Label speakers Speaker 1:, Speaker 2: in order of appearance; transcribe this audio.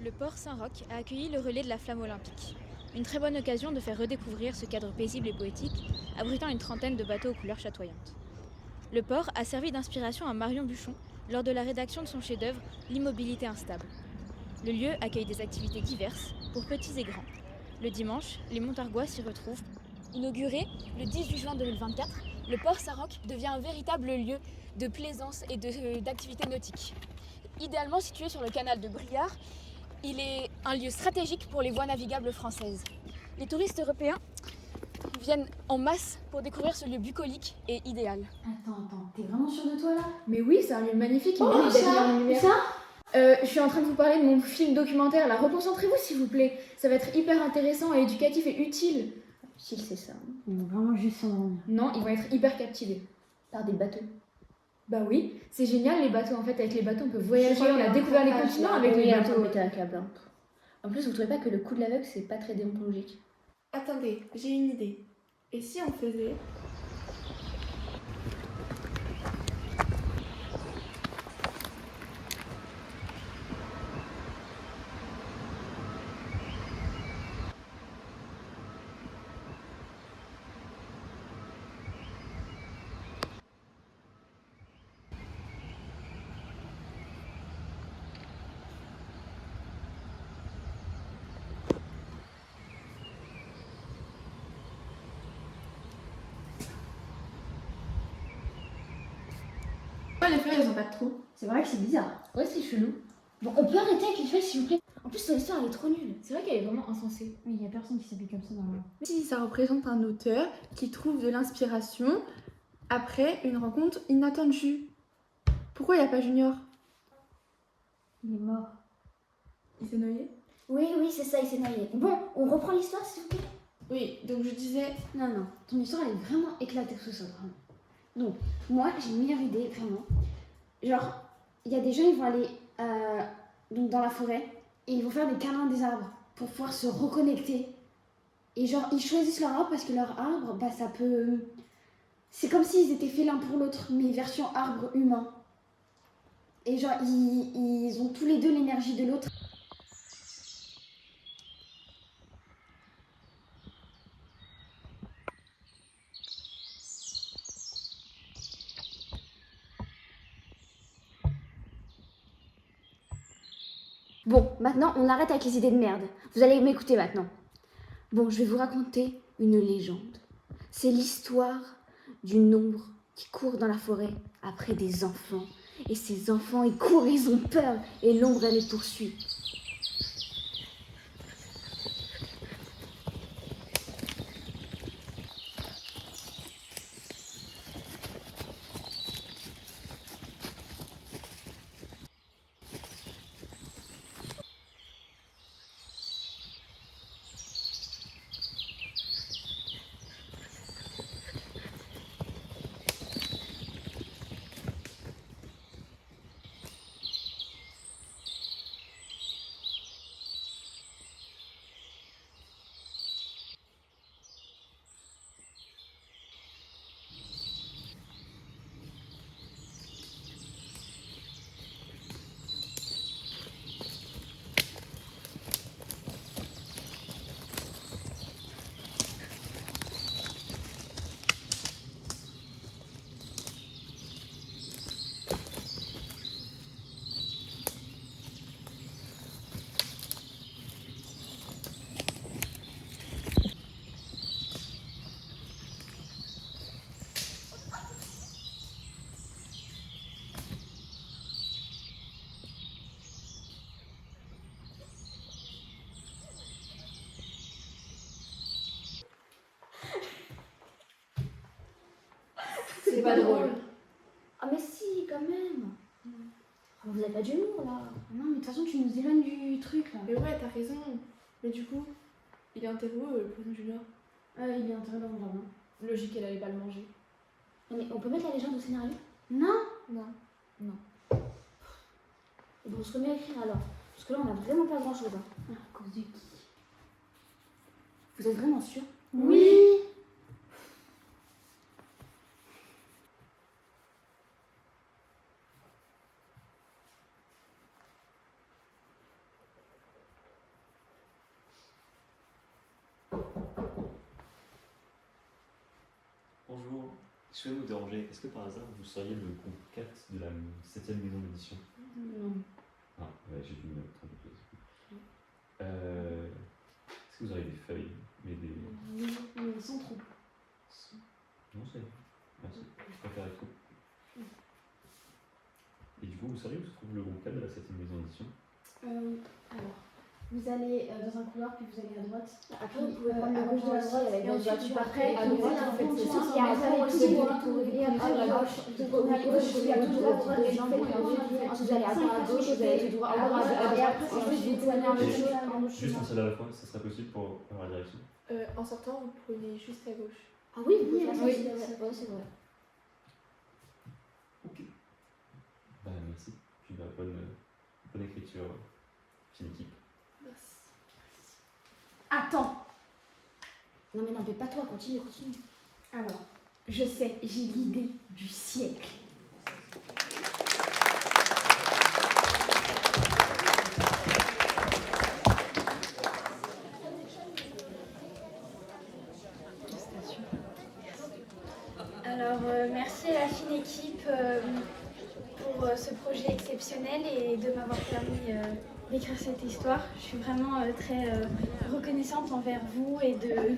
Speaker 1: Le port Saint-Roch a accueilli le relais de la flamme olympique. Une très bonne occasion de faire redécouvrir ce cadre paisible et poétique, abritant une trentaine de bateaux aux couleurs chatoyantes. Le port a servi d'inspiration à Marion Buchon lors de la rédaction de son chef-d'œuvre L'immobilité instable. Le lieu accueille des activités diverses, pour petits et grands. Le dimanche, les Montargois s'y retrouvent. Inauguré le 18 juin 2024, le port Saint-Roch devient un véritable lieu de plaisance et d'activités nautiques. Idéalement situé sur le canal de Briard, il est un lieu stratégique pour les voies navigables françaises. Les touristes européens viennent en masse pour découvrir ce lieu bucolique et idéal.
Speaker 2: Attends, t'es vraiment sûre de toi là?
Speaker 3: Mais oui, c'est un lieu magnifique.
Speaker 2: Oh,
Speaker 3: mérite d'être mis en
Speaker 2: ça?
Speaker 3: lumière. Je suis en train de vous parler de mon film documentaire là. Reconcentrez-vous s'il vous plaît. Ça va être hyper intéressant et éducatif et utile.
Speaker 4: Utile, c'est ça.
Speaker 2: Ils vont vraiment juste s'endormir.
Speaker 3: Non, ils vont être hyper captivés.
Speaker 4: Par des bateaux.
Speaker 3: Bah oui, c'est génial les bateaux en fait. Avec les bateaux on peut voyager, on a découvert les continents avec les bateaux.
Speaker 4: Péter un câble. Hein. En plus, vous trouvez pas que le coup de l'aveugle, c'est pas très déontologique?
Speaker 5: Attendez, j'ai une idée. Et si on faisait...
Speaker 3: Pourquoi les feuilles elles ont pas de trous?
Speaker 2: C'est vrai que c'est bizarre.
Speaker 4: Ouais, c'est chelou. Bon, on peut arrêter avec les feuilles, s'il vous plaît. En plus, ton histoire, elle est trop nulle.
Speaker 3: C'est vrai qu'elle est vraiment insensée.
Speaker 2: Oui, y a personne qui s'habille comme ça dans le...
Speaker 5: Si ça représente un auteur qui trouve de l'inspiration après une rencontre inattendue. Pourquoi il n'y a pas Junior?
Speaker 2: Il est mort.
Speaker 5: Il s'est noyé?
Speaker 4: Oui, c'est ça, il s'est noyé. Bon, on reprend l'histoire, s'il vous plaît.
Speaker 5: Oui, donc je disais...
Speaker 2: Non, ton histoire elle est vraiment éclatée sous ça, vraiment. Donc, moi j'ai une meilleure idée, vraiment. Genre, il y a des gens, ils vont aller donc dans la forêt et ils vont faire des câlins des arbres pour pouvoir se reconnecter. Et genre, ils choisissent leur arbre parce que leur arbre, bah ça peut... C'est comme s'ils étaient faits l'un pour l'autre, mais version arbre humain. Et genre, ils ont tous les deux l'énergie de l'autre. Bon, maintenant, on arrête avec les idées de merde. Vous allez m'écouter maintenant. Bon, je vais vous raconter une légende. C'est l'histoire d'une ombre qui court dans la forêt après des enfants. Et ces enfants, ils courent, ils ont peur. Et l'ombre, elle les poursuit.
Speaker 3: C'est pas drôle.
Speaker 4: Ah, mais si, quand même. Vous avez pas d'humour, là.
Speaker 2: Non, mais de toute façon, tu nous éloignes du truc, là.
Speaker 5: Mais ouais, t'as raison. Mais du coup, il est enterré où, le poisson Junior?
Speaker 2: Il est enterré dans le jardin.
Speaker 3: Logique qu'elle allait pas le manger.
Speaker 4: Non, mais on peut mettre la légende au scénario?
Speaker 2: Non.
Speaker 4: Bon, on se remet à écrire alors. Parce que là, on a vraiment pas grand chose. Hein.
Speaker 2: À cause de qui?
Speaker 4: Vous êtes vraiment sûr?
Speaker 2: Oui.
Speaker 6: Je vais vous déranger. Est-ce que par hasard vous seriez le groupe 4 de la 7e maison d'édition?
Speaker 2: Non.
Speaker 6: Ah, ouais, j'ai dû me tromper. Est-ce que vous aurez des feuilles? Mais des...
Speaker 2: Oui, mais sans trop.
Speaker 6: Non, c'est bon. Merci. Je préfère être trop. Et du coup, vous savez où se trouve le groupe 4 de la 7e maison d'édition?
Speaker 2: Alors, vous allez dans un couloir, puis vous allez à droite.
Speaker 4: Après, vous pouvez prendre le
Speaker 2: à
Speaker 4: gauche de la droite avec
Speaker 2: et
Speaker 4: votre
Speaker 2: ensuite,
Speaker 4: voiture.
Speaker 2: après,
Speaker 4: À
Speaker 2: vous
Speaker 4: droite,
Speaker 2: allez
Speaker 4: vous faites
Speaker 2: à
Speaker 4: ceci.
Speaker 2: gauche,
Speaker 4: Et après,
Speaker 2: vous
Speaker 4: vous
Speaker 2: allez
Speaker 4: allez
Speaker 2: tout droit.
Speaker 4: et après,
Speaker 2: à
Speaker 4: à
Speaker 2: gauche,
Speaker 4: gauche,
Speaker 2: tout
Speaker 4: à
Speaker 2: droit,
Speaker 4: gauche, vous allez tout droit,
Speaker 2: droite,
Speaker 4: des jambes, ensuite vous allez à droite, à gauche, vous allez tout droit, à droite, à
Speaker 2: et
Speaker 4: droite,
Speaker 2: après,
Speaker 4: et ensuite vous tournez en autre
Speaker 6: Juste un seul à la fois, ça serait possible pour avoir la direction?
Speaker 5: En sortant, vous prenez juste à gauche.
Speaker 4: Ah oui, oui,
Speaker 2: Oui.
Speaker 4: c'est vrai.
Speaker 6: Ok. Bah, merci. Puis bah, bonne écriture. Fine équipe.
Speaker 5: Merci.
Speaker 2: Attends.
Speaker 4: Non mais non, mais pas toi, continue.
Speaker 2: Alors, je sais, j'ai l'idée du siècle.
Speaker 7: Alors, merci à la fine équipe pour ce projet exceptionnel et de m'avoir permis d'écrire cette histoire. Je suis vraiment très reconnaissante envers vous et de